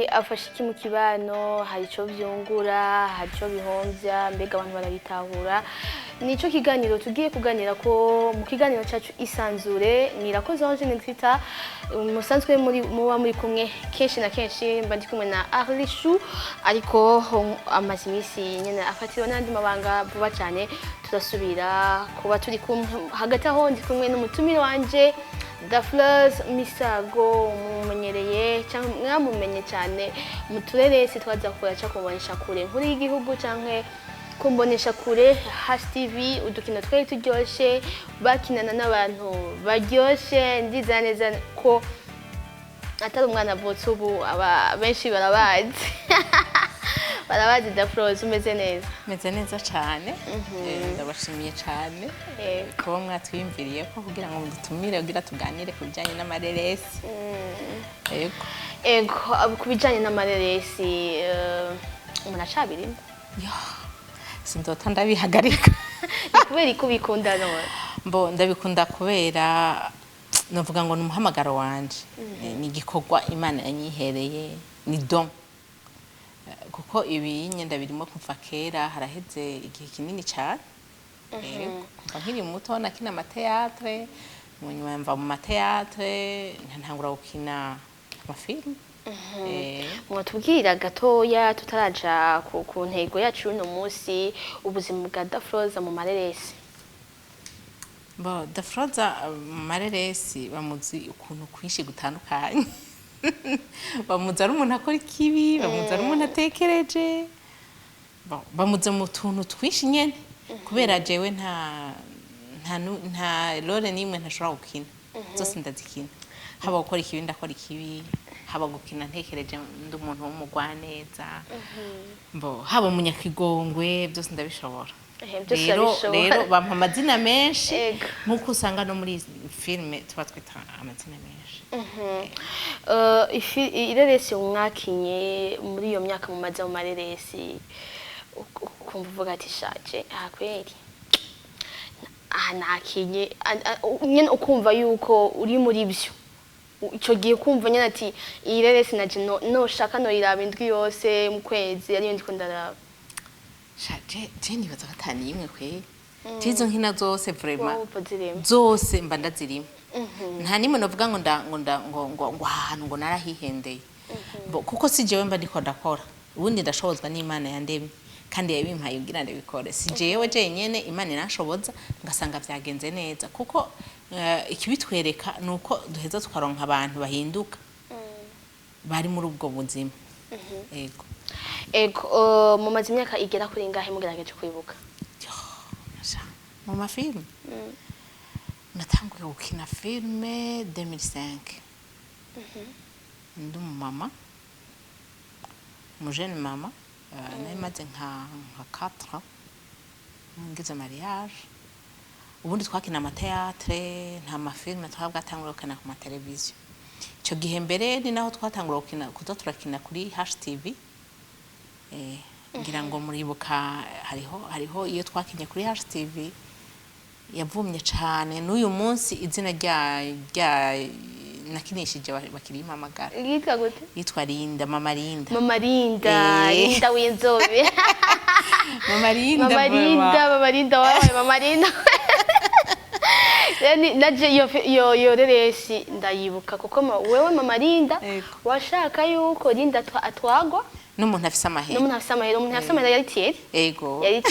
afasha iki mu kibano, hari ico vyungura, hari ico bihomvya, mbega abantu barabitahura. Nico kiganiro tugiye kuganira ko mu kiganiro cyacu isanzure nirakoze aho Nkita musanzwe muba muri kumwe kenshi na kenshi mba ndi kumwe na Arlishu ariko amazi imisi nyene afatiriwe n'andi mabanga vuba cyane turasubira kuba turi kumwe hagati aho ndi kumwe n'umutumire wanje The Fleurs Misago mumenyereye cyangwa mwamumenye cyane mu tureresi twaza kuyaca kubonesha kure nkuri y'igihugu canke kumbonesha kure TV udukino twari turyoshe bakinana n'abantu baryoshe ndiza neza ko atari umwana avutse ubu aba benshi barabazi barabazi The Fleurs umeze neza meze neza cyane ndabashimiye cyane kuba mwatwiyumviriye ko kugira ngo mudutumire kugira tuganire ku bijyanye n'amareresi ego ku bijyanye n'amareresi umuntu acabirimo sindota ndabihagarika kubera ko bikunda none ndabikunda kubera navuga ngo ni umuhamagaro wanje ni igikorwa Imana yanyihereye ni don kuko ibi nyenda birimo kuva kera haraheze igihe kinini cyane nkiri muto nakina amateatre mu nyuma mva mu mateatre ntangura gukina amafilm mwatubwira gatoya tutaraja ku ntego yacu uno munsi ubuzima bwa The Fleurs mu mareresi The Fleurs mu mareresi bamuzi ukuntu kwinshi gutandukanye bamuzi ari umuntu akora ikibi bamuzi ari umuntu atekereje bamuzi mu tuntu twinshi nyene kubera jewe nta role nimwe ntashobora gukina zose ndazikina haba gukora ikibi ndakora ikibi haba gukina ntekereje ndi umuntu w'umugwaneza haba umunyakigongwe byose ndabishobora rero bampa amazina menshi nk'uko usanga no muri filime tuba twita amazina menshi ireresi mwakinye muri iyo myaka mumaze mu mareresi ukumva uvuga ati shaje kweri nakinye nyine ukumva yuko uri muri byo icyo gihe kumva nyine ati iyi reresi naje noshaka noyiraba indwi yose mu kwezi ariyo ndiko ndaraba je nibaza batani imwe kweri tizo nkina zose vraiment zose mba ndazirimo nta nimwe novuga ngo ahantu ngo narahihendeye kuko si jewe mba ndiko ndakora ubundi ndashobozwa n'Imana yandemye kandi yabimpaye kugira ngo bikore si jewe nyene Imana irashoboza ngasanga vyagenze neza kuko ikibitwereka nuko duheza tukaronka abantu bahinduka bari muri ubwo buzima ego mu mazi imyaka igera kuri ngahe mugerageje kwibuka mu mafilme natanguye gukina filme 2005 ndi umumama umujene mama namaze nka 4 ngize mariage ubundi twakina amateatre nta mafilme twabwatanguye gukina ku mateleviziyo icyo gihe mbere ni naho twatangura gukina kuzo turakina kuri TV ngira ngo muribuka hariho iyo twakinye kuri TV yavumye cyane n'uyu munsi izina rya nakinishije bakiri mamagara yitwa gute yitwa Linda mama Linda Linda w'inzobe mama Linda wawe mama Linda naje iyo reresi ndayibuka kuko wewe mama Linda washaka yuko Linda atwagwa n'umuntu afise amahera umuntu afise amahera yari Thierry yari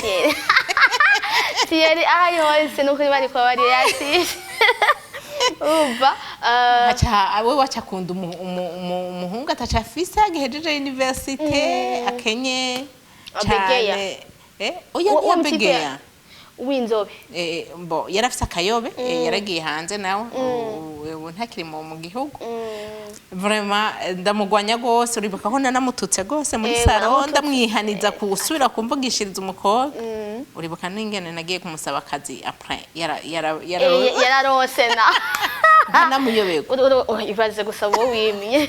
Thierry yose nuko bari kwa bari yasi uba we wacakunda umuhungu ataca afise agihejeje universite akenye cyane oya Mbega w'inzobe yarafise akayobe yaragiye hanze nawe ubu ntakiri mu gihugu vraiment ndamugwanya gose uribuka ko nanamututse gose muri salon ndamwihaniza kusubira kumvugishiriza umukobwa uribuka n'ingene nagiye kumusaba akazi après yararose na namuyobego ibaze gusaba uwo wimye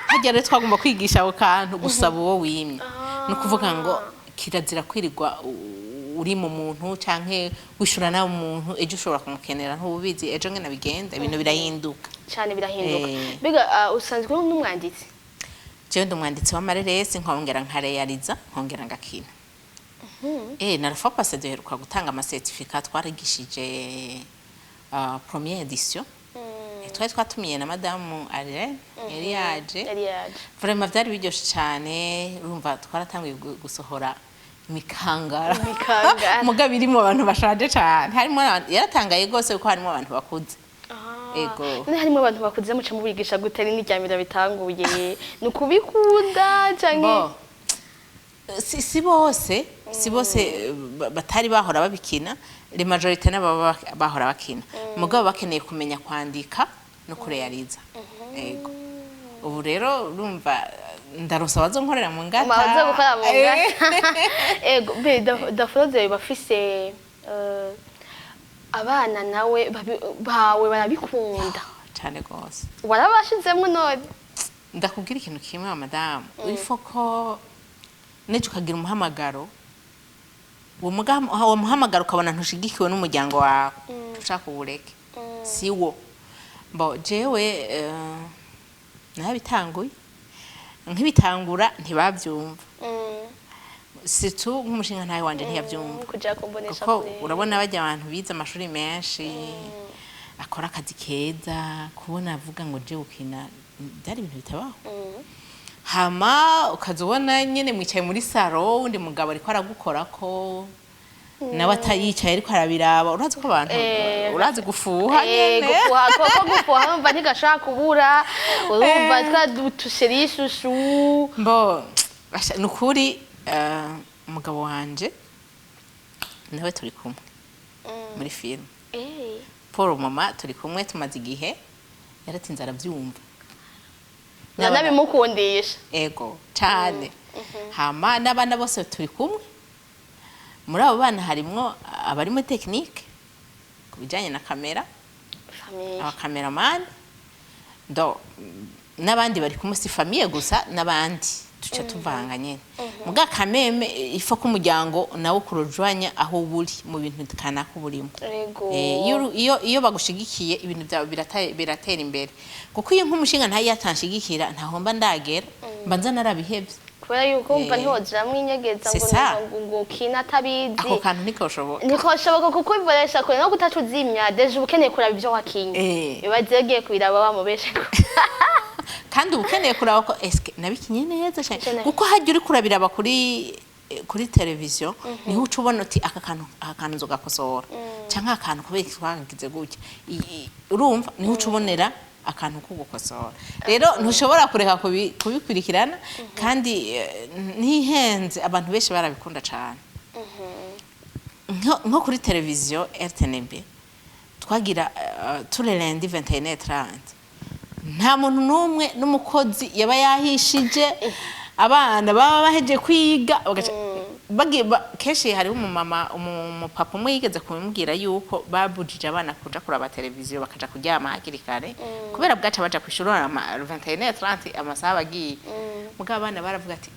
hagere twagomba kwigisha ako kantu gusaba uwo wimye no kuvuga ngo kirazira kwirirwa uri mu muntu canke wishura na umuntu ejo ushobora kumukenera ntubizi ejo ngena bigenda ibintu birahinduka cyane birahinduka. Mbega usanzwe n'umwanditsi? jewe ndi umwanditsi w'amareresi nkongera nkareyariza nkongera ngakina. Narafa pase duheruka gutanga amasertifika twarigishije première édition. Twari twatumiye na madamu yari yaje. Vraiment byari biryoshe cyane, urumva twaratangiye gusohora imikangara. Mugabo irimo abantu bashaje cyane. Harimo yaratangaye gose kuko harimo abantu bakuze. Ego. None harimo abantu bakuze muca mubigisha gutera n'iryamira bitanguye. Nukubikunda canke si bose batari bahora babikina, le majorité n'ababa bahora bakina. Mugabo bakeneye kumenya kwandika no kureyariza. Ego. Ubu rero urumva ndarosa bazonkorera mu ngata. Maze gukora mu ngata. Ego, be dafroze bafise abana nawe bawe barabikunda cyane gose. Warabashizemo none. Ndakubwira ikintu kimwe madame, urifoko neje ukagira umuhamagaro. Uwo muhamagaro ukabona ntushigikiwe n'umuryango wawe. Ushaka ubureke. Siwo. Jewe nabitanguye. Nk'ibitangura ntibabyumva. Situ nk'umushinga ntawe wanje ntiyabyumva. Kuja kumbonesha kure. Urabona bajya abantu bize amashuri menshi. Akora akazi keza, kubona avuga ngo je ukina byari ibintu bitabaho. Hama ukazubona nyene mwicaye muri saro undi mugabo ariko aragukorako nawe atayicaye ariko arabiraba. Urazi ko abantu urazi gufuha nyene. Gufuha mva ntigashaka kubura. Urumva twadutusherishushu. Nukuri umugabo wanje nawe turi kumwe muri film. Paul mama turi kumwe tumaze igihe yaratinze arabyumva. Nabimukundisha. Ego cyane. Hama n'abana bose turi kumwe. Muri abo bana harimo abari muri technique kubijanye na kamera, aba cameraman, n'abandi bari kumwe si famille gusa n'abandi tuca tuvanga nyene. Muga kameme ifo ko umuryango nawo kurojwanya aho buri mu bintu kanaka burimo. Iyo bagushigikiye ibintu byawe biratera imbere. Kuko iyo nk'umushinga ntayo yatanshigikira ntahomba ndagera mbanza narabihebye. Kubera yuko umva ntihozira mwinyegeza ngo kina tabizi. Ako kantu nikoshoboka. Nikoshoboka kuko ivoresha kure no kutacuzimya deje ukeneye kuraba ibyo wakinye. Bibagiye kubiraba bamubeshe ko. Kandi ukeneye kuraba ko eske nabikinye neza cyane. Kuko hajya uri kurabiraba kuri televiziyo niho ucubona uti aka kantu nzogakosora. Canka akantu kubera twagagize gutya. Urumva niho ucubonera akantu ko gukosora. Rero ntushobora kureka kubikurikirana kandi ntihenze abantu benshi barabikunda cyane. Nko kuri televiziyo RTNB twagira tous les lundis 21h30. Nta muntu numwe n'umukozi yaba yahishije abana baba baheje kwiga keshi hariho umupapa umwe yigeze kumubwira yuko babujije abana kuja kuraba televiziyo bakaja kuryama hakiri kare kubera bwaca baja kwishura 21h30 amasaha bagiye. Mugabo abana baravuga ati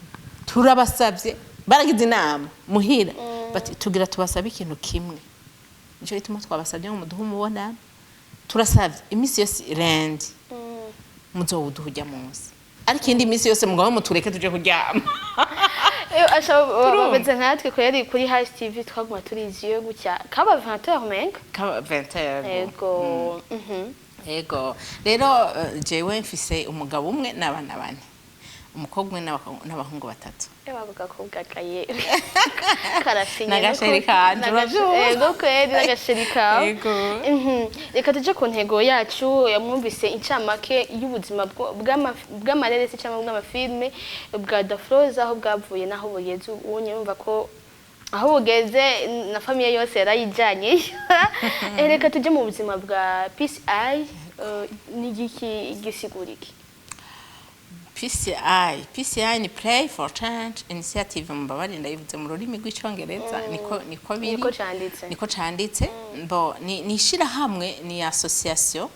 turabasabye baragize inama muhira bati tugira tubasabe ikintu kimwe. Nico gituma twabasabye ngo muduhe umubona turasabye imisi yose rendi muzowuduhujya munsi ariko indi misi yose mugabo mutureke tuje kuryama. Bameze nkatwe ko yari kuri High TV twaguma turiziyo gutya kaba 20h menga kaba 20h. Ego rero jewe mfise umugabo umwe n'abana bane, umukobwa umwe n'abahungu batatu. Bavuga ko bwakaye karasinya n'agasheri kanje ego kweri n'agasheri kawe. Reka tuje ku ntego yacu yamwumvise incamake y'ubuzima bw'amareresi cyangwa bw'amafilme bwa Dafroza aho bwavuye naho bugeze. Ubonye yumva ko aho bugeze na famille yose yarayijanye. Reka tuje mu buzima bwa PCI n'igiki gisiguriki. PCI ni Play for Change Initiative mbabari ndayivuze mu rurimi rw'icyongereza niko biri niko canditse. Ni shira hamwe ni association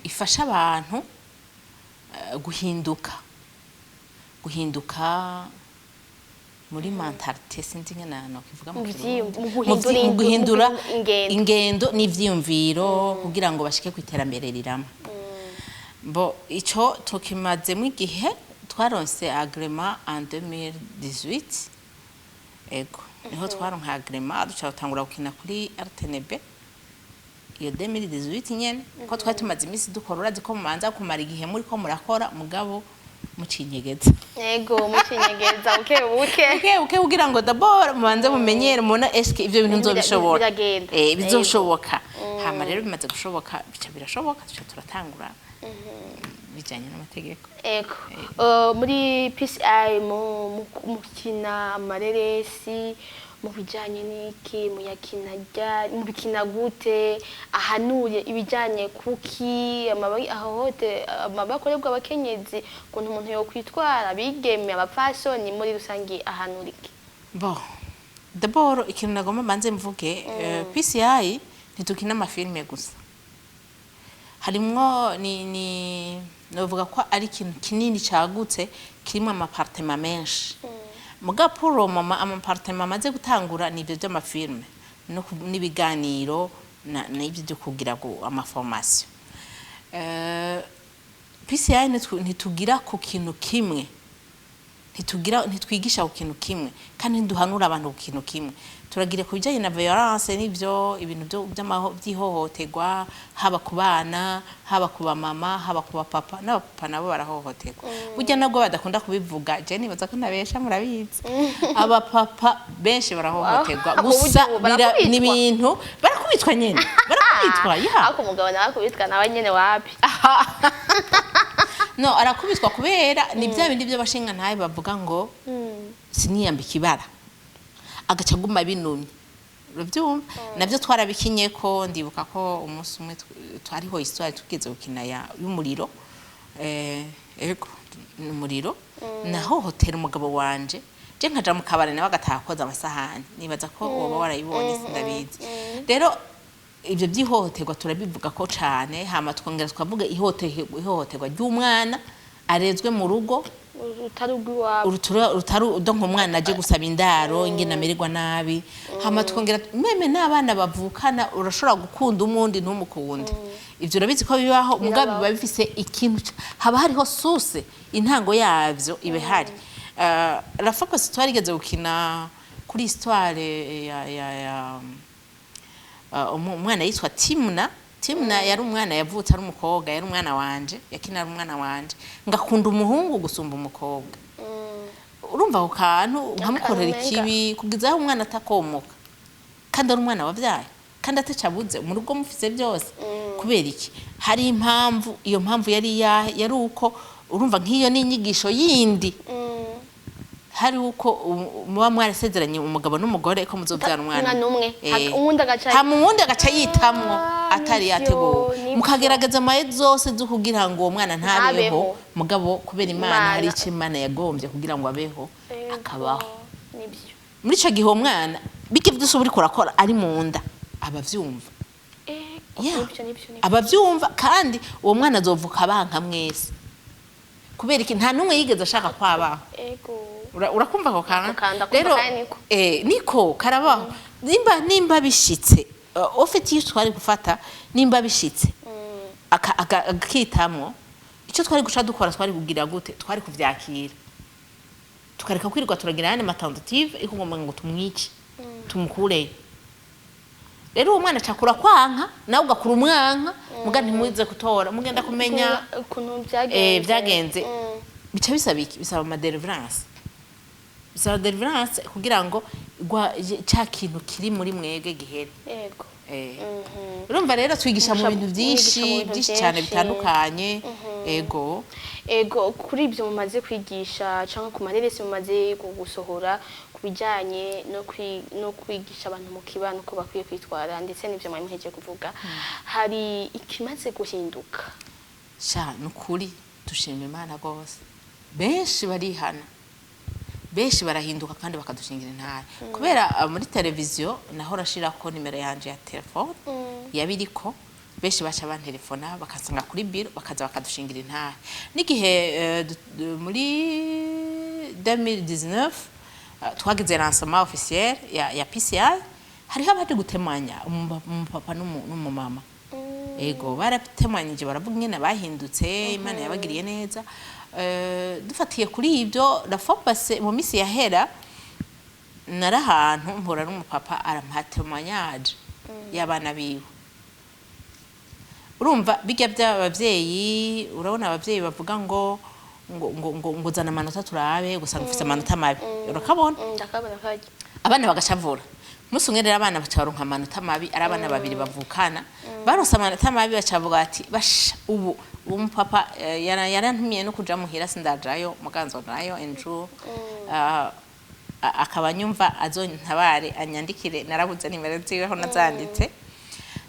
ifasha abantu guhinduka muri mentalite sinzi ngena no kivuga mu guhindura ingendo n'ivyiyumviro kugira ngo bashike kwiterambere rirama. Ico tukimazemo igihe twaronse agrema en 2018 ego niho twaronka agrema duca gutangura gukina kuri RTNB iyo 2018 nyene ko twari tumaze imisi dukora urazi ko mumanza kumara igihe muri ko murakora mugabo mucinyegeza ego mucinyegeza buke kugira ngo d'abord mubanze mumenyere mubona eske ivyo bintu nzobishobora bizoshoboka hama rero bimaze gushoboka bica birashoboka tuca turatangura bijanye n'amategeko ego muri PCI mu kina amareresi mu bijanye n'iki muyakina ryari mu bikina gute ahanuye ibijanye kuki ahohote amabakorerwa abakenyezi kuntu umuntu yo kwitwara bigeme abapfasoni muri rusangi ahanurike bon d'abord ikintu nagomba manze mvuge PCI ntitukina amafilme gusa harimwo ni novuga ko ari ikintu kinini cagutse kirimo amapartema menshi muga puro mama amapartema amaze gutangura nivyo by'amafilme no nibiganiro n'ibyo byo kugira go amaformation PCI ntitugira ku kintu kimwe ntitwigisha ku kintu kimwe kandi nduhanura abantu ku kintu kimwe turagira ku bijanye na violence n'ibyo ibintu by'ihohoterwa haba ku bana haba ku bamama haba ku bapapa n'abapapa nabo barahohoterwa burya nabwo badakunda kubivuga je nibaza ko nabesha murabizi abapapa benshi barahohoterwa gusa n'ibintu barakubitwa nyene barakubitwa ako mugabo nakubitwa nawe nyene wapi no arakubitwa kubera ni bya bindi by'abashinga ntaye bavuga ngo siniyambika ibara agaca guma binumye uravyumva navyo twarabikinye ko ndibuka ko umunsi umwe twariho histoire tugeze gukina y'umuriro ego umuriro naho hotel umugabo wanje je nkaja mu kabare nawe agataha koza amasahani nibaza ko woba warayibonye sindabizi rero ibyo by'ihohoterwa turabivuga ko cane hama twongera twavuga ihohoterwa ry'umwana arezwe mu rugo utaru donc umwana aje gusaba indaro ingena amererwa nabi hama twongera meme n'abana bavukana urashobora gukunda umundi ntumukunde ivyo urabizi ko bibaho mugabe biba bifise ikintu haba hariho source intango yavyo ibe hari la fois que twarigeze gukina kuri histoire ya umwana yitwa Timna yari umwana yavutse ari umukobwa yari umwana wanje yakina ari umwana wanje ngakunda umuhungu gusumba umukobwa urumva ko kantu nkamukorera ikibi kugizaho umwana atakomoka kandi ari umwana wavyaye kandi atacabuze mu rugo mufise byose kubera iki hari impamvu iyo mpamvu yari uko urumva nk'iyo ni inyigisho yindi hari uko muba mwarasezeranye umugabo n'umugore ko muzobyara umwana numwe uwundi agaca yitamwo atari yateguwe mukagerageza amaye zose zo kugira ngo uwo mwana ntabeho mugabo kubera Imana hari icyo Imana yagombye kugira ngo abeho akabaho muri ico gihe umwana bike byose uri kurakora ari mu nda abavyumva abavyumva kandi uwo mwana azovuka abanka mwese kubera iki nta numwe yigeze ashaka kwabaho urakumva ko kana rero niko karabaho nimba bishitse ufite iyo twari gufata nimba bishitse akitamwo icyo twari guca dukora twari kugira gute twari kuvyakira tukareka kwirirwa turagira yane matentative ikugomba ngo tumwice tumukure rero uwo mwana cakura kwanka nawe ugakura umwanka muga ntimuze kutora mugenda kumenya ukuntu byagenze bica bisaba iki bisaba amadeliverance bisaba deliverance kugira ngo cya kintu kiri muri mwege gihere yego urumva rero twigisha mu bintu byinshi cyane bitandukanye ego kuri ibyo mumaze kwigisha cyangwa ku mareresi mumaze gusohora kubijanye no kwigisha abantu mu kibano ko bakwiye kwitwara ndetse n'ibyo mwari muheje kuvuga hari ikimaze guhinduka sha nukuri dushima Imana gose benshi barihana benshi barahinduka kandi bakadushingira intare kubera muri televiziyo naho rashira ko nimero yanje ya telefone yabiriko benshi baca bantelefona bakasanga kuri biro bakaza bakadushingira intare n'igihe muri 2019 twagize lancement officiel ya PCI hariho abandi gutemanya umupapa n'umumama ego baratemanyije baravuga nyene bahindutse Imana yabagiriye neza dufatiye kuri ibyo la fois passée mu misi yahera narahantu mpura n'umupapa arampatemanyage y'abana biwe urumva bijya by'abavyeyi urabona abavyeyi bavuga ngo zana amanota turabe gusanga ufite amanota mabi urakabona ndakabona kaje abana bagashavura musi umwe rero abana bacaronka amanota mabi ari abana babiri bavukana baronse amanota mabi bacavuga ati basha ubu umupapa yarantumiye no kuja muhira sindajayo muganzo nayo enju akaba nyumva azontabare anyandikire narabuze nimero ziweho nazanditse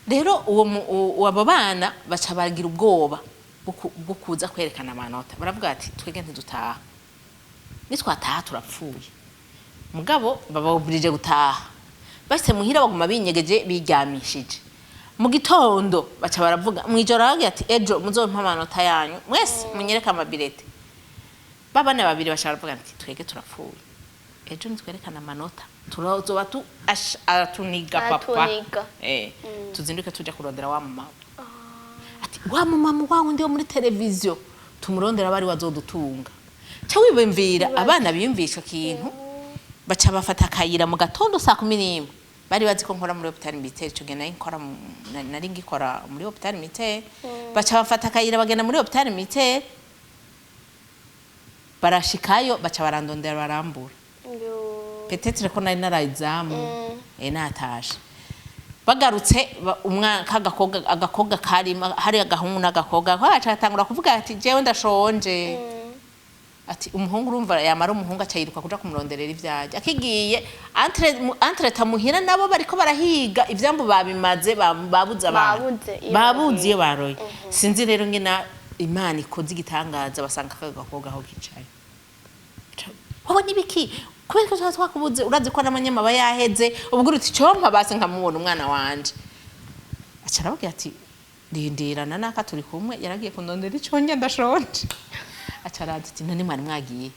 rero uwo abo bana baca bagira ubwoba bwo kuza kwerekana amanota baravuga ati twege ntidutaha nitwataha turapfuye mugabo bababurije gutaha base muhira baguma binyegeje biryamishije mu gitondo baca baravuga mwijoro aravuga ati ejo muzompa amanota yanyu mwese munyereka amabirete babana babiri baca baravuga ati twege turapfuye ejo nitwerekana amanota tuzoba atuniga papa tuzinduke tuja kurondera wa mama ati wa mama wangu ndi muri televiziyo tumurondera bari wazodutunga cyo wibemvira abana biyumvisha kintu baca bafata akayira mu gatondo saa 11 bari bazi ko nkora muri hôpital militaire cyo gena inkora nari ngikora muri hôpital militaire baca bafata akayira bagenda muri hôpital militaire barashikayo baca barandondera barambura peut-être ko nari narayizamu natashe bagarutse agakobwa karima hari agahungu n'agakobwa kwaca atangura kuvuga ati jewe ndashonje ati umuhungu urumva yamara umuhungu acayiruka kuja kumuronderera ivyaje akigiye entre tamuhira nabo bariko barahiga ivyambu babimaze babuze abantu babuze iyo baroye sinzi rero ngena Imana ikoze igitangaza basanga agakobwa aho kicaye wowe nibiki kubera ko twakubuze urazi ko n'amanyama bayaheze ubwo uruti cyompa base nkamubona umwana wanje acaravuga ati ndindirana naka turi kumwe yaragiye kundondera iconye ndashonje acaraza ati none mwari mwagiye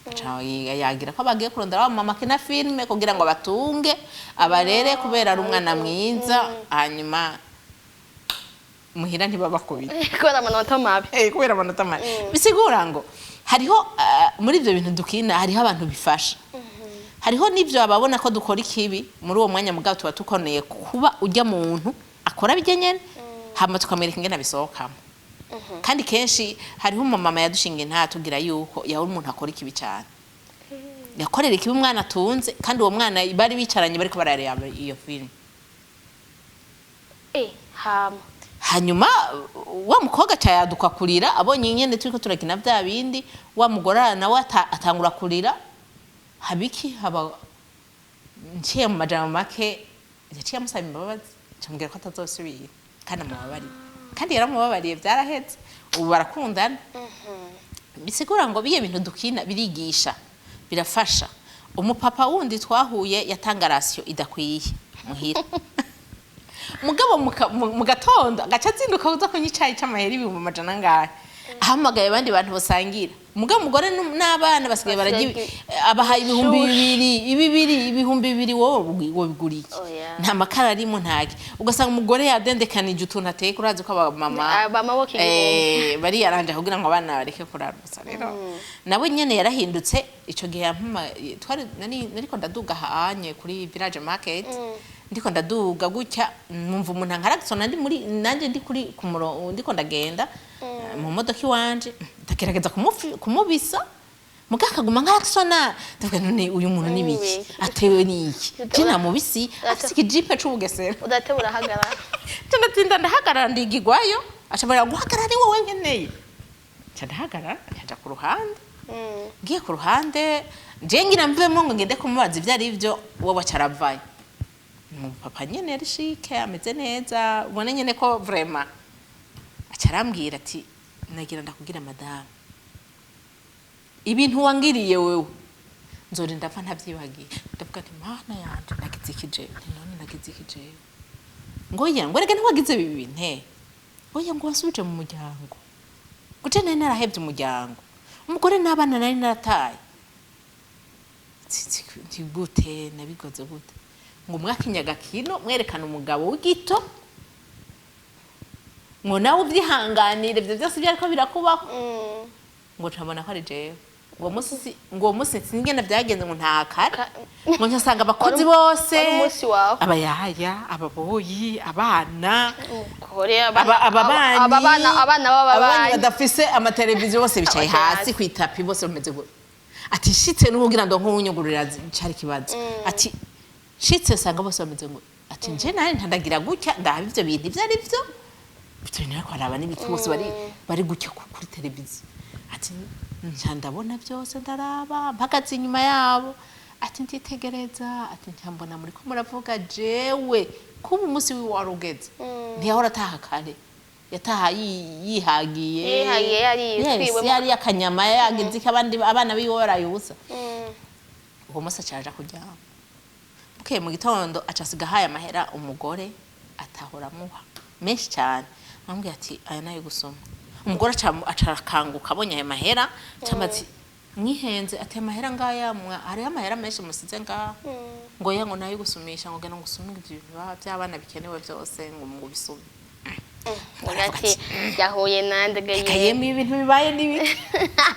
yagira ko bagiye kurondera wa mama kina filme kugira ngo batunge abarere kubera ari umwana mwiza hanyuma muhira ntibabakubita kubera amanota mabi kubera amanota mabi bisigura ngo hariho muri ibyo bintu dukina hariho abantu bifasha hariho nivyo ababona ko dukora ikibi muri uwo mwanya mugabo tuba tukoneye kuba ujya muntu akora bigenyene hama tukamwereka ingena bisohokamo kandi kenshi hariho umumama yadushinga nta tugira yuko yaho umuntu akora ikibi cyane yakorera ikibi umwana atunze kandi uwo mwana bari bicaranye bariko barareba iyo film hanyuma wa mukobwa cayaduka kurira abonye nyene turiko turakina bya bindi wa mugorana nawe atangura kurira habiki haba nciye mu majambo make yaciye amusaba imbabazi camubwira ko atazosubira kandi amubabariye kandi yaramubabariye byarahetse ubu barakundana bisigura ngo biye bintu dukina birigisha birafasha umupapa wundi twahuye yatanga ratio idakwiye muhira mugabo mu gatondo agaca azinduka uza kunywa icayi c'amahera 100 ngahe ahamagaye abandi bantu basangira mugabo mugore n'abana basigaye baragiye abaha 2,000 wowe biguriye nta makara arimo ntake ugasanga umugore yadendekanije utuntu ateye kurazi ko abamama bari yaranje kugira ngo abana bareke kurarusa rero nawe nyene yarahindutse ico gihe yampuma twari nariko ndaduga hanye kuri village market ndiko ndaduga gutya numva umuntu ankaragisona ndi muri nanje ndi kuri kumuro ndiko ndagenda mu modoka iwanje ndagerageza kumubisa mugakaguma nkaragisona ndavuga none uyu muntu nibiki atewe niki jina mubisi afite ikijipe c'ubugesera udatebura hagara ndatinda ndahagarara ndigigwayo acabara guhagarara ni wowe nkeneye cyadahagarara cyaja ku ruhande giye ku ruhande je ngira mvemo ngo ngende kumubaza ivyo ari byo wowe acaravaye papa nyene yari shike ameze neza ubone nyene ko vraiment acarambwira ati nagira ndakugira madame ibintu wangiriye wewe nzori ndapfa ntavyibagiye ndavuga ati mana yanje nagizikije none nagizikije ngoya ngo rega ntiwagize bibi nte oya ngo wasubije mu muryango gute nari narahevye umuryango umugore n'abana nari narataye gute nabigoze gute ngo mwakinyaga kino mwerekana umugabo w'igito ngo nawe ubyihanganire ibyo byose byariko birakubaho ngo ncabona ko ari jewe ngo musi singena byagenze ngo ntakara ngo nsanga abakozi bose abayaya ababoyi abana abana badafise amateleviziyo bose bicaye hasi kwitapi bose bameze gutya ati shitse n'ubugira ndo nk'unyugurira cyari kibazo ati shitse sanga bose bameze ngo ati nje naye ntandagira gutya ndaha ivyo bintu ivyo ari byo bitubinira ko araba n'ibiti bose bari gutya kuri televiziyo ati ndabona byose ndaraba mpagaze inyuma yabo ati ntitegereza ati ntambona muri ko muravuga jewe kuba umunsi warugeze ntiyahora ataha kare yataha yihagiye yari akanyama yagize abandi abana biwe barayubusa uwo munsi acaje kuryama bukeye mu gitondo acasiga haye amahera umugore atahora muha menshi cyane ambwiye ati aya nayo gusoma umugore acakanguka abonye ayo mahera cyamazi mwihenze ati amahera ngaya ari amahera menshi musize ngaha ngo yango nayo gusumisha ngo gena ngusumira ibintu by'abana bikenewe byose ngo bisume ati yahuye nandagaye kayemi ibintu bibaye nibi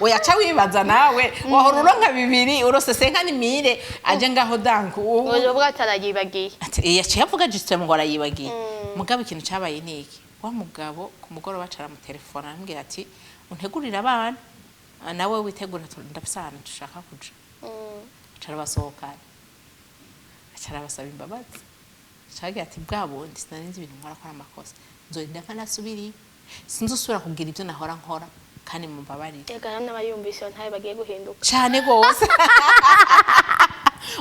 oyaca wibaza nawe wahora uronka bibiri urosese nka nimire aje ngaho danku uwo bwatarayibagiye ati yaciye avuga juste ngo arayibagiye mugabo ikintu cyabaye niki wa mugabo ku mugoro bacara mu telefone arambwira ati untegurira abana nawe witegura ndabisana dushaka kuja acara basohoka acara basaba imbabazi acara ati bwabundi sinarinzi ibintu nkora kwa amakosa nzorinda kanasubiri sinzusubira kugira ibyo nahora nkora kandi mumbabarire ega n'abayumvise ntaye bagiye guhinduka cyane gose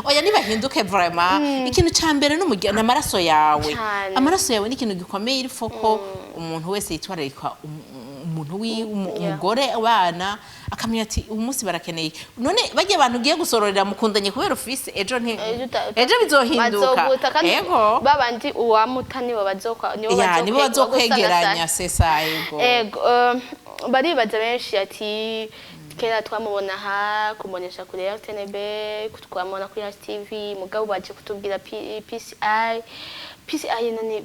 oya nibahinduke vraiment ikintu cyambere n'umujyana amaraso yawe amaraso yawe ni ikintu gikomeye iri foko umuntu wese yitwararika umuntu umugore abana akamenya ati umunsi barakeneye none bagiye abantu giye gusororera mukundanye kubera ufise ejo bizohinduka yego babandi uwamutani nibo bazokwegeranya sesa yego baribaza benshi ati kera twamubona kumubonesha kuri RTNB twamubona kuri TV mugabo baje kutubwira PCI none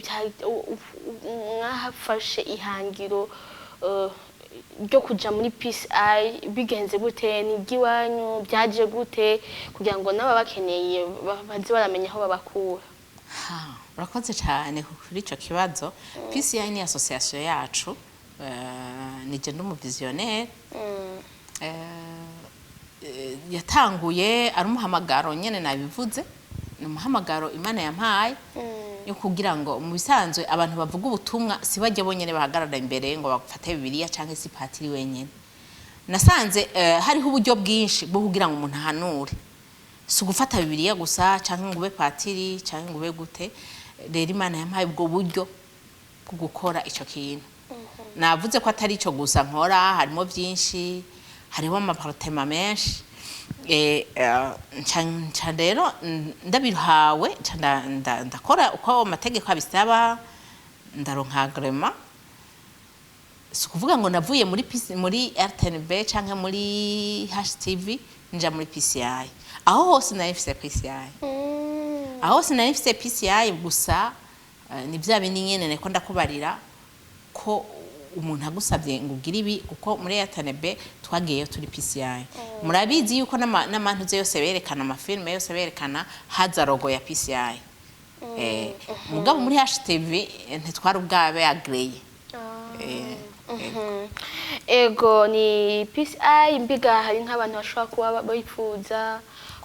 mwahafashe ihangiro ryo kuja muri PCI bigenze gute n'igiwanyu byaje gute kugira ngo naba bakeneye baze baramenya aho babakura urakoze cyane kuri ico kibazo PCI ni association yacu nije ndumuvisionnaire yatanguye ari umuhamagaro nyene nabivuze n'umuhamagaro Imana yampaye yo kugira ngo mu bisanzwe abantu bavuga ubutumwa sibajye bonyene bahagarara imbere ngo bafate Bibiliya canke si patiri wenyene nasanze hariho uburyo bwinshi bwo kugira ngo umuntu ahanure si gufata Bibiliya gusa canke ngo ube patiri canke ngo ube gute rero Imana yampaye ubwo buryo bwo gukora ico kintu navuze ko atari ico gusa nkora harimo byinshi hariho amapartema menshi rero ndabihawe ndakora uko amategeko abisaba ndaronka agrema si kuvuga ngo navuye muri RTNB canke muri HTV nja muri PCI aho hose narifise PCI aho hose narifise PCI gusa ni bya bindi nyene neko ndakubarira ko umuntu agusabye ngo ugire ibi kuko muri RTNB twagiye turi PCI murabizi yuko n'amantu yose berekana amafilme yose berekana haza logo ya PCI mugabo muri HTV ntitwari ubwabe agree ego ni PCI Mbega hari nk'abantu bashobora kuba bifuza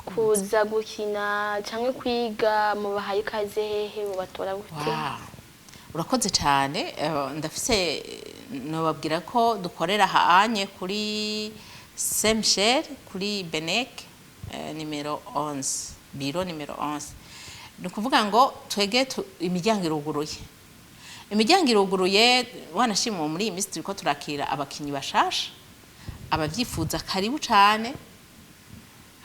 kuza gukina cyangwa kwiga mu bahaye kaze hehe batora gute urakoze cyane ndafise nobabwira ko dukorera haanye kuri Saint-Michel kuri Benek numero 11 biro numero 11 nukuvuga ngo twege imiryango iruguruye wanashimwe muri imisi ko turakira abakinyi bashasha abavyifuza karibu cyane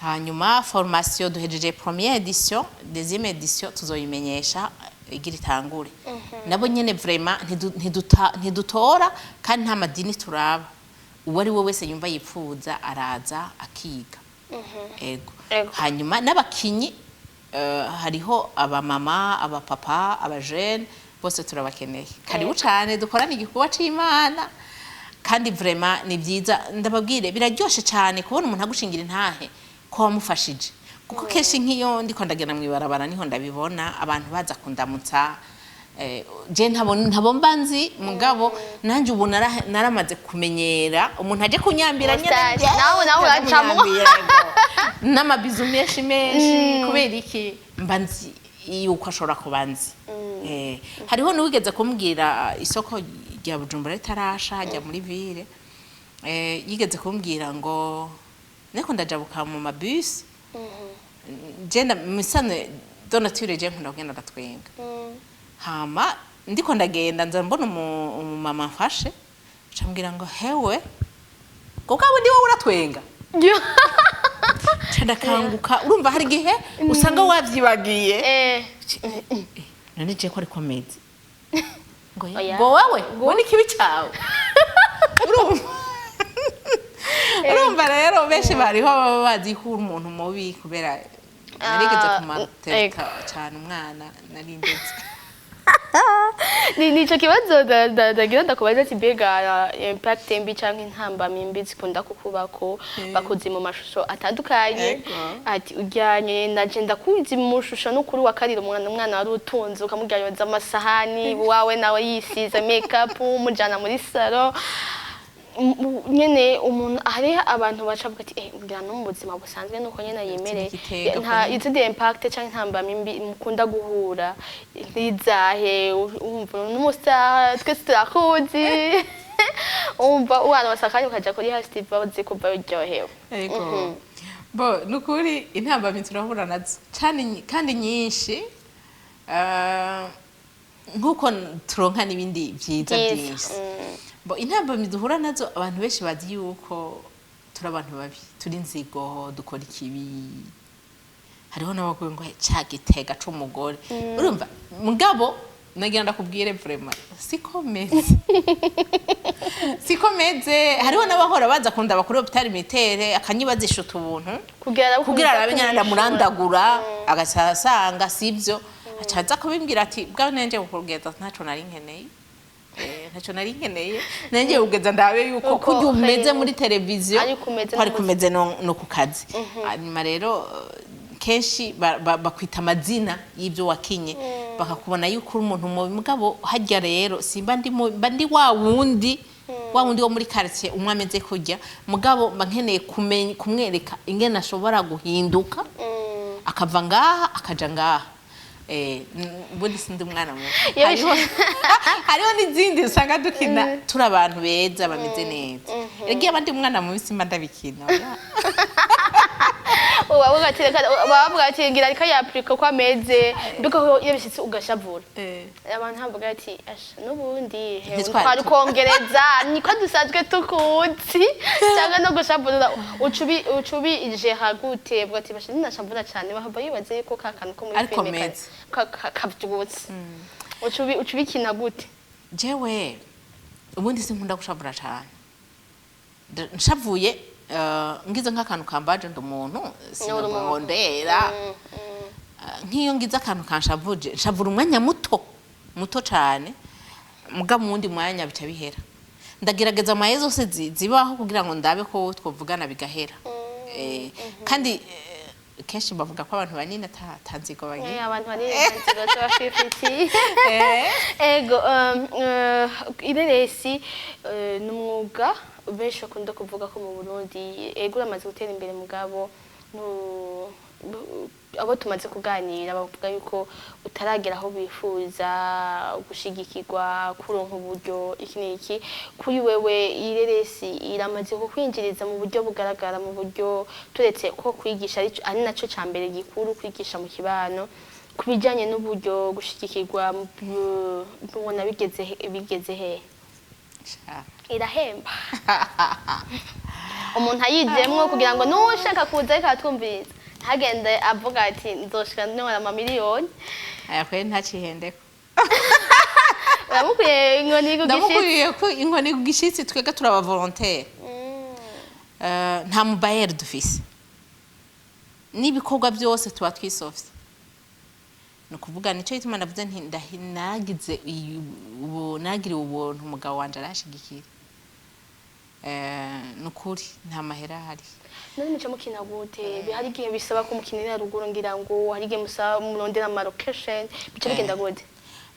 hanyuma formation duhejeje première édition deuxième édition tuzoyimenyesha igira itangure nabo nyene vraiment ntidutora kandi nta madini turaba uwo ari we wese yumva yipfuza araza akiga ego hanyuma n'abakinyi hariho abamama abapapa abajene bose turabakeneye karibu cyane dukorana igikuba c'Imana kandi vraiment ni byiza ndababwire biraryoshe cyane kubona umuntu agushingira intahe ko wamufashije kuko kenshi nk'iyo ndiko ndagenda mwibarabara niho ndabibona abantu baza kundamutsa je ntabo mbanzi mugabo nanje ubu naramaze kumenyera umuntu aje kunyambira nyene nawe uracamo n'amabizu menshi kubera iki mbanzi yuko ashobora kubanzi hariho n'uwigeze kumbwira isoko rya Bujumbura ritarasha hajya muri ville yigeze kumbwira ngo neko ndajabuka mu mabus jenda misane donature je nkunda kugenda ndatwenga hama ndiko ndagenda nza mbona umumama mfashe cambwira ngo hewe gokabo ndi wowe uratwenga kanguka urumva hari gihe usanga wavyibagiye none je ko ari komedi ngo wowe ubona ikibi cyawe urumva rero benshi bariho baba bazi ko uri umuntu mubi kubera narigeze kumateka cyane umwana nari ndetse nico kibazo ndagira ndakubaza ati mbega impact mbi canke intambamyi mbi zikunda kukubako bakoze mu mashusho atandukanye ati ujyanye naje ndakuzi mu mashusho no kuri wa karira umwana wari utunze ukamuryayoza amasahani wawe nawe yisiza makeup umujana muri salon nyene umuntu hari abantu bacavuga ati ngira no mu buzima busanzwe nuko nyene yemereye nta izindi impact canke intambamyi mbi mukunda guhura ntizahe umva n'umusa twese turakuzi umva uwana wasakanye ukaja kuri hastive bazi ko baryohewe yego bo nukuri intambamyi turahura nazo kandi nyinshi nkuko turonka n'ibindi byiza byinshi bo intambamyi duhura nazo abantu benshi bazi yuko turi abantu babi turi inzigo dukora ikibi hariho n'abagore ngo cagitega c'umugore urumva mugabo nagira ndakubwire vraiment sikomeze hariho n'abahora baza kunda bakuri hôpital militaire akanyibazisha ubuntu kugira arabe nyana ndamurandagura agasasanga sivyo acaza kubimbwira ati bwa nenge kugeza ntaco nari nkeneye ntacyo nari nkeneye nanjye ugeza ndabe yuko kujya umeze muri televiziyo kwari kumeze no ku kazi hanyuma rero kenshi bakwita amazina y'ibyo wakinye bakakubona yuko uri umuntu mubi mugabo hajya rero simba ndi wa wundi wo muri quartier umwe ameze kujya mugabo mba nkeneye kumwereka ingene ashobora guhinduka akava ngaha akaja ngaha ubundi sindi umwana mubi hariho n'izindi usanga dukina turi abantu beza bameze neza yagiye abandi umwana mubi simba ndabikina bavuga ati ngira ariko yapurika ko ameze mbiko yabishitse ugashavura abantu ntabwo ati asha nubundi twari kongereza niko dusanzwe tukuzi cyangwa no gushavura ucubi ije hagute bwo ati basha ninashavura cyane bahava yibaze yuko kakana ko muri filme kavyutse ucubi kina gute jewe ubundi sinkunda gushavura cyane nshavuye ngize nk'akantu kambaje ndumuntu sinabondera nk'iyo ngize akantu kanshavuje nshavura umwanya muto cyane muga mu wundi mwanya bica bihera ndagerageza amaye zose zibaho kugira ngo ndabe ko twovugana bigahera kandi kenshi bavuga ko abantu banini atanzigo bagira abantu banini atanzigo twafifiti ego ireresi n'umwuga benshi bakunda kuvuga ko mu Burundi ego uramaze gutera imbere mugabo abo tumaze kuganira bavuga yuko utaragera aho bifuza gushigikirwa kuronka uburyo iki kuri wewe ireresi iramaze kukwinjiriza mu buryo bugaragara mu buryo turetse ko kwigisha ari naco cambere gikuru kwigisha mu kibano kubijanye n'uburyo gushigikirwa mubona bigeze he irahemba umuntu ayizemwo kugira ngo nushaka kuza reka twumviriza hagende avuga ati nzoshika nora amamiliyoni ayakwe ntacihendeko uramukwiye inkoni ku gishitsi ndamukwiye ko inkoni ku gishitsi twega turaba volontaire nta mubayeri dufise n'ibikorwa byose tuba twisofye no kuvuga nico ituma navuze nti nagize ubuntu umugabo wanje arashigikira nukuri nta mahera ahari. none muca mukina gute hari igihe bisaba ko mukinira ruguru ngira ngo hari igihe musaba murondera ama location bica bigenda gute?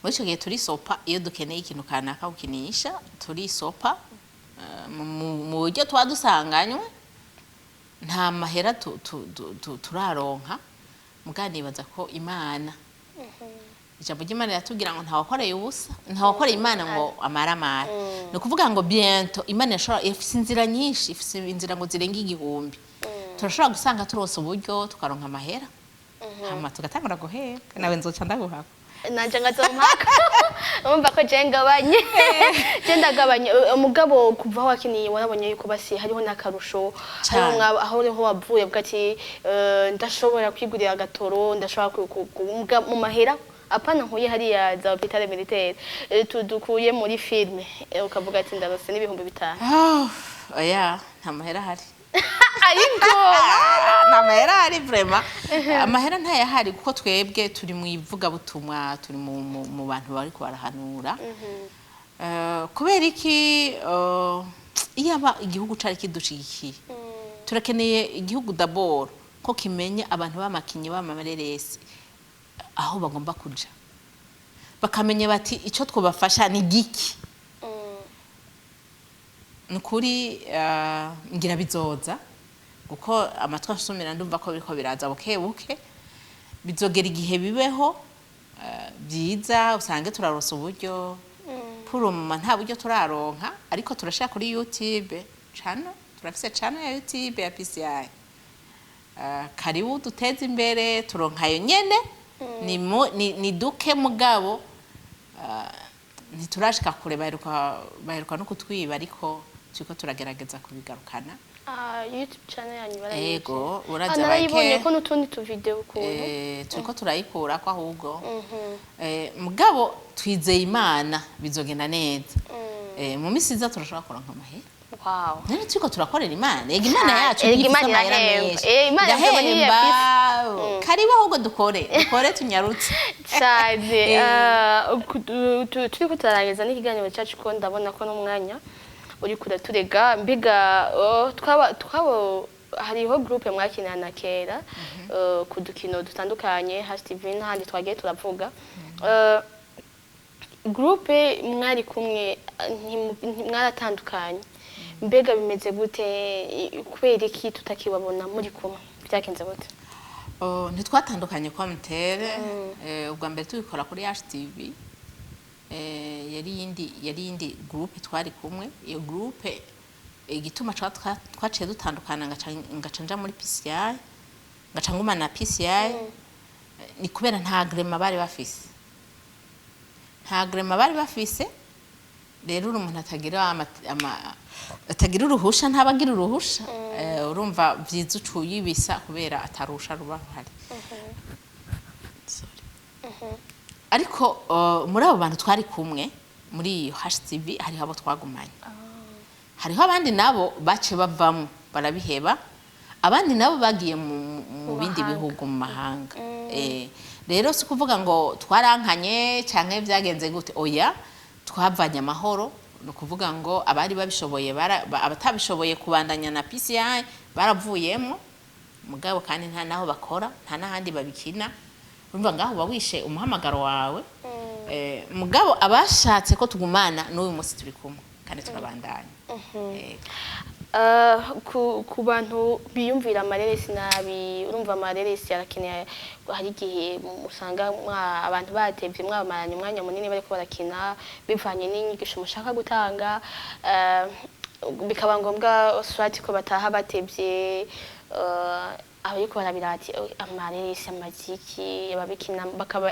Muri ico gihe turisopa iyo dukeneye ikintu kanaka gukinisha turisopa mu buryo tuba dusanganywe nta mahera turaronka mugabo nibaza ko Imana ijambo ry'Imana yatubwira ngo ntawakoreye ubusa ntawakoreye Imana ngo amaramara no kuvuga ngo bientôt Imana yashobora ifise inzira nyinshi ifise inzira ngo zirenga igihumbi turashobora gusanga turose uburyo tukaronka amahera hama tugatangura guheka nawe nzoca ndaguhaka nanje ngazompaka umva ko jengabanye jendagabanye umugabo kuva wakiniye warabonye yuko basi hariho nakarusho aho wavuye bwati ndashobora kwigurira agatoro ndashobora mu mahera apana nkuye hariya za hôpital militaire tudukuye muri filme ukavuga ati ndarose n'ibihumbi 5 oya nta mahera hari ariko nta mahera hari vraiment amahera ntayahari kuko twebwe turi mu ivuga butumwa turi mu bantu bari barahanura kubera iki iyaba igihugu cari kidushigikiye turakeneye igihugu d'abord ko kimenya abantu b'amakinyi b'amareresi aho bagomba kuja bakamenya bati ico twobafasha ni giki nukuri ngira bizoza kuko amatwa nsumira ndumva ko biriko biraza buke buke bizogera igihe bibeho byiza usange turarosa uburyo puruma nta buryo turaronka ariko turashaka kuri YouTube channel turafise channel ya YouTube ya PCI karibu duteze imbere turonkayo nyene ni duke mugabo ntiturashika kure baheruka no kutwiba ariko turiko turagerageza kubigarukana YouTube channel yanyu barayiko yego uraza barayibonye ko n'utundi tu video ukuntu turiko turayikura ko ahubwo mugabo twizeye Imana bizogenda neza mu misiza turashaka kuronka amahera wow none turiko turakorera Imana yego Imana yacu Imana irahemba Imana yahemba karibu ahubwo dukore tunyarutse cyane turiko turarangiza n'ikiganiro cyacu ko ndabona ko n'umwanya uri kuraturega mbega twabo hariho groupe mwakinana kera ku dukino dutandukanye #TV n'ahandi twagiye turavuga groupe mwari kumwe mwaratandukanye mbega bimeze gute kubera iki tutakibabona muri kumwe byakenze gute ntitwatandukanye kwa mutere ubwa mbere tubikora kuri #TV yari yindi groupe twari kumwe iyo groupe igituma twaciye dutandukana ngacanja muri PCI ngacanguma na PCI ni kubera nta grema bari bafise rero umuntu atagira uruhusha ntabagira uruhusha urumva vyiza ucuyibisa kubera atarusha ruba ruhari ariko muri abo bantu twari kumwe muri #TV hariho abo twagumanye hariho abandi nabo bace bavamo barabiheba abandi nabo bagiye mu bindi bihugu mu mahanga rero si kuvuga ngo twarankanye cyangwa byagenze gute oya twavanye amahoro no kuvuga ngo abari babishoboye abatabishoboye kubandanya na PCI baravuyemo mugabo kandi nta naho bakora nta nahandi babikina urumva ngaho bawishe umuhamagaro wawe mugabo abashatse ko tugumana n'uyu munsi turi kumwe kandi turabandanya ku bantu biyumvira amareresi nabi urumva amareresi yarakeneye hari igihe usanga abantu batevye mwabamaranye umwanya munini bariko barakina bivanye n'inyigisho mushaka gutanga bikaba ngombwa swati ko bataha batevye ariko barabirati amareresi amaziki ababikina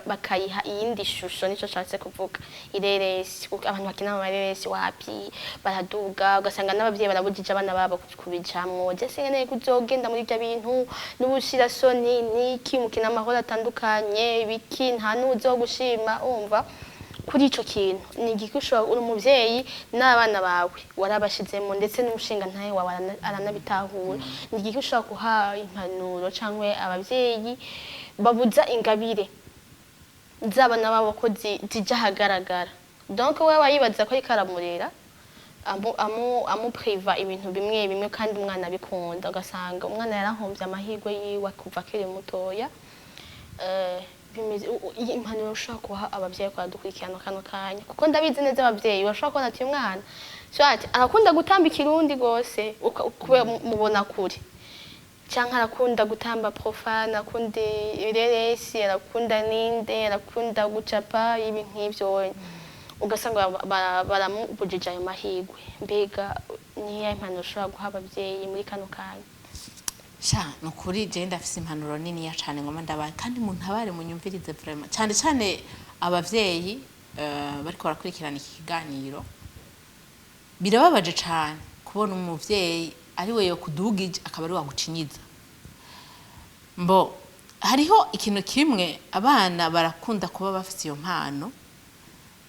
bakayiha iyindi shusho nico cyatse kuvuga irerese abantu bakina amareresi wapi baraduga ugasanga n'abavyeyi barabujije abana babo kubijamwo je sene kuzogenda muri bya bintu n'ubushira soni niki mukina amahoro atandukanye biki nta nuzo gushima umva kuri ico kintu ni igikushwa uri umuvyeyi n'abana bawe warabashizemo ndetse n'umushinga ntaye wawe aranabitahura ni igikushwa kuha impanuro cyangwa abavyeyi babuza ingabire z'abana babo ko zijya hagaragara donc wewe wayibaza ko ari karamurera amupriva ibintu bimwe bimwe kandi umwana abikunda ugasanga umwana yarahomvye amahirwe yiwe kuva akiri mutoya. Impanuro ushobora kuha abavyeyi kwa dukurikirana kano kanya kuko ndabizi neza abavyeyi bashobora kubona ati umwana ati arakunda gutamba ikirundi gose kubera mubona kuri canke arakunda gutamba profane akunda ireresi arakunda ninde arakunda gucapa ibi nk'ivyo ugasanga baramubujije ayo mahirwe. Mbega niyo impanuro ushobora guha abavyeyi muri kano kanya? Sha nukuri je ndafise impanuro nini ya cane ngoma ndabaye kandi umuntu abare munyumvirize vraiment cyane cyane abavyeyi bariko barakurikirana iki kiganiro. Birababaje cane kubona umuvyeyi ari we yo kudugije akaba ari wagucinyiza. Mbo hariho ikintu kimwe abana barakunda kuba bafite iyo mpano.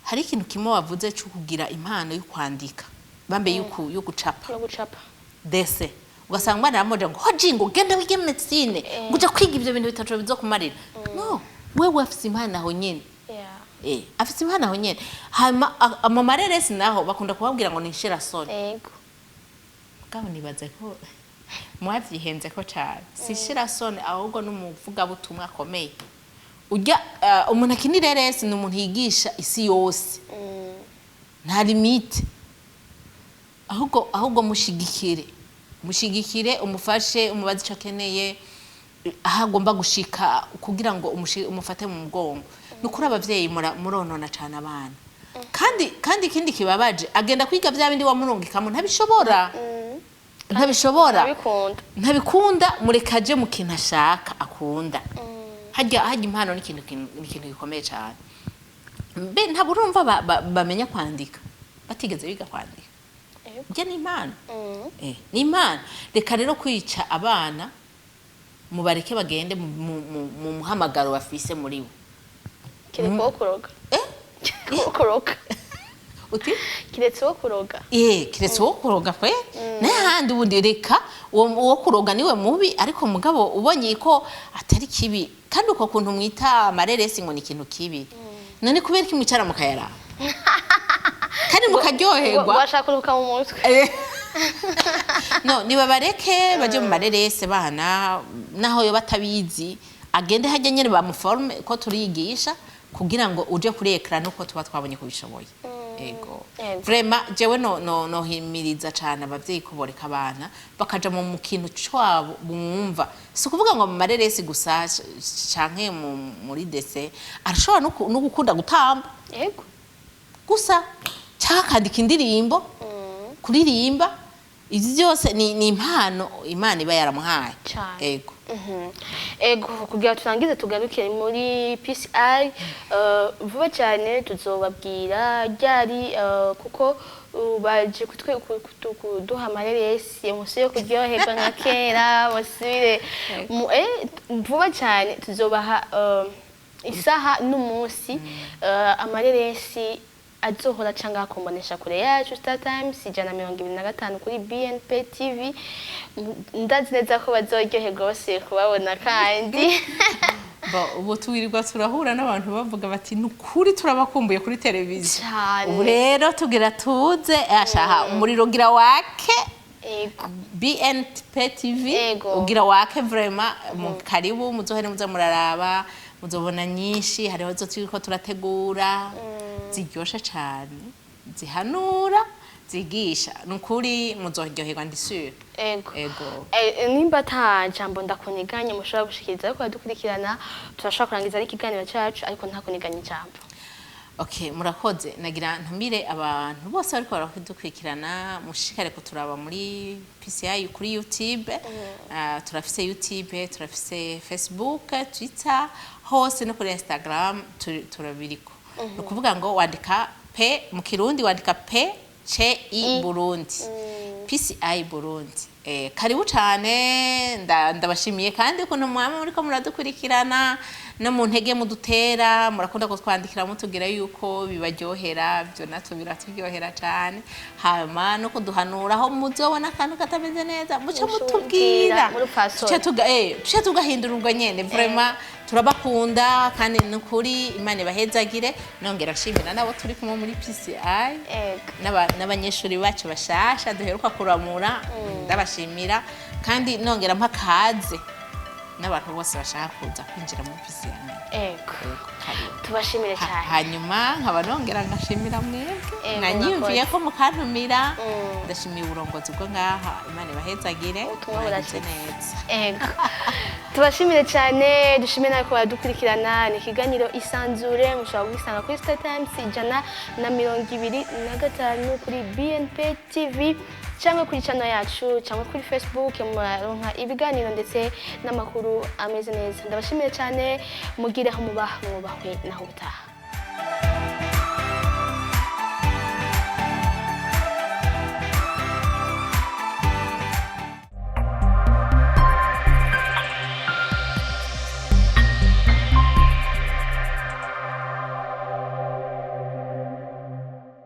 Hari ikintu kimwe wavuze cyo kugira impano yo kwandika bambe yo gucapa dese ugasanga umwana aramoja ngo hoji ngo genda wige medicine nguja kwiga ivyo bintu bitacu bizokumarira. No, wewe afite impano aho nyene. Afite impano aho nyene. Hama amareresi naho bakunda kubabwira ngo nishira soni. Yego. Ngabo nibaze ko mwavyihenze ko cyane. Sishira soni ahubwo n'umuvuga butumwa akomeye. Ujya umuntu akinireresi ni umuntu yigisha isi yose. Nta limite. Ahubwo mushigikire umufashe umubazi ico akeneye ahagomba gushika kugira ngo umufate mu mugongo. Nukuri abavyeyi muronona cyane abana. Kandi ikindi kibabaje agenda kwiga bya bindi wamurungikamo ntabikunda murekaje mu kintu ashaka akunda. Hajya impano n'ikintu gikomeye cyane. Mbe ntaburumva bamenya kwandika batigeze biga kwandika. Je ni impano. Ni impano. Reka rero kwica abana mubareke bagende mu muhamagaro bafise muri bo. Kiretse wo kuroga. Kuroga. Uti? Kiretse wo kuroga. Kiretse wo kuroga kwe. N'ahandi ubundi reka uwo kuroga niwe mubi ariko mugabo ubonye ko atari kibi kandi uko kuntu mwita amareresi ngo ni ikintu kibi. None kubera iki mwicara mukayara? Kandi mukaryoherwa. Washaka kuruka mu mutwe. No, niba bareke baje mu mareresi bana naho yo batabizi agende hajya nyene bamuforme ko turiyigisha kugira ngo uje kuri ekran uko tuba twabonye kubishoboye. Ego. Vraiment jewe no himiriza cyane abavyeyi kuboreka abana bakaja mu kintu cyabo bumva. Si kuvuga ngo mu mareresi gusa canke muri dese arashobora no gukunda gutamba. Yego. Gusa cyakandika indirimbo kuririmba izi byose ni impano Imana iba yaramuhaye. Ego. Ego kugira turangize tugaruke muri PCI vuba cyane tuzobabwira yari kuko baje kuduha amareresi musuye kuryoherwa nka kera basubire vuba cyane tuzobaha isaha n'umunsi amareresi azohora canga akombonesha kure yacu Star Times 125 kuri BNP TV. Ndazi neza ko bazoryoherwa bose kubabona kandi ubu tuwirirwa turahura n'abantu bavuga bati nukuri turabakumbuye kuri televiziyo. Ubu rero tugira tuze ashaha umuriro gira wake BNP TV ugira wake vraiment karibu muzohere muza muraraba muzobona nyinshi hariho zo turiko turategura ziryosha cyane zihanura zigisha nukuri muzoryoherwa ndisure. Ego. Nimba ta jambo ndakuniganye mushobora gushikiriza ariko dukurikirana turashaka kurangiza n'ikiganiro cyacu ariko nta kuniganye jambo. Okay, murakoze nagira ntumire abantu bose bariko baradukurikirana mushikare ko turaba muri PCI kuri YouTube. Turafise YouTube, turafise Facebook, Twitter, hose no kuri Instagram turabiriko. Ukuvuga ngo wandika P mu Kirundi wandika P C I Burundi. PCI Burundi. Karibu cyane ndabashimiye kandi ukuntu mwama muri ko muradukurikirana no mu ntege mudutera murakunda kutwandikira mutubwira yuko bibaryohera byo natwe biraturyohera cyane hama no kuduhanura aho muzobona akantu katameze neza muce mutubwira tuce tugahindura ubwo nyene vraiment turabakunda kandi nukuri Imana ibahezagire nongera nshimira nabo turi kumwe muri PCI n'abanyeshuri bacu bashasha duheruka kuramura ndabashimira kandi nongera mpakaze n'abantu bose bashaka kuza kwinjira muri PCI tubashimire cyane hanyuma nkaba nongera ngashimira mwebwe nanyumviye ko mukantumira ndashimiye uburongozi bwo ngaha Imana ibahezagire mwagize neza tubashimire cyane dushimire nako badukurikirana ni ikiganiro isanzure mushobora kugisanga kuri Star Times 125 kuri BNP TV cyangwa kuri channel yacu cyangwa kuri Facebook muronka ibiganiro ndetse n'amakuru ameze neza ndabashimire cyane mugire aho mubahwe naho butaha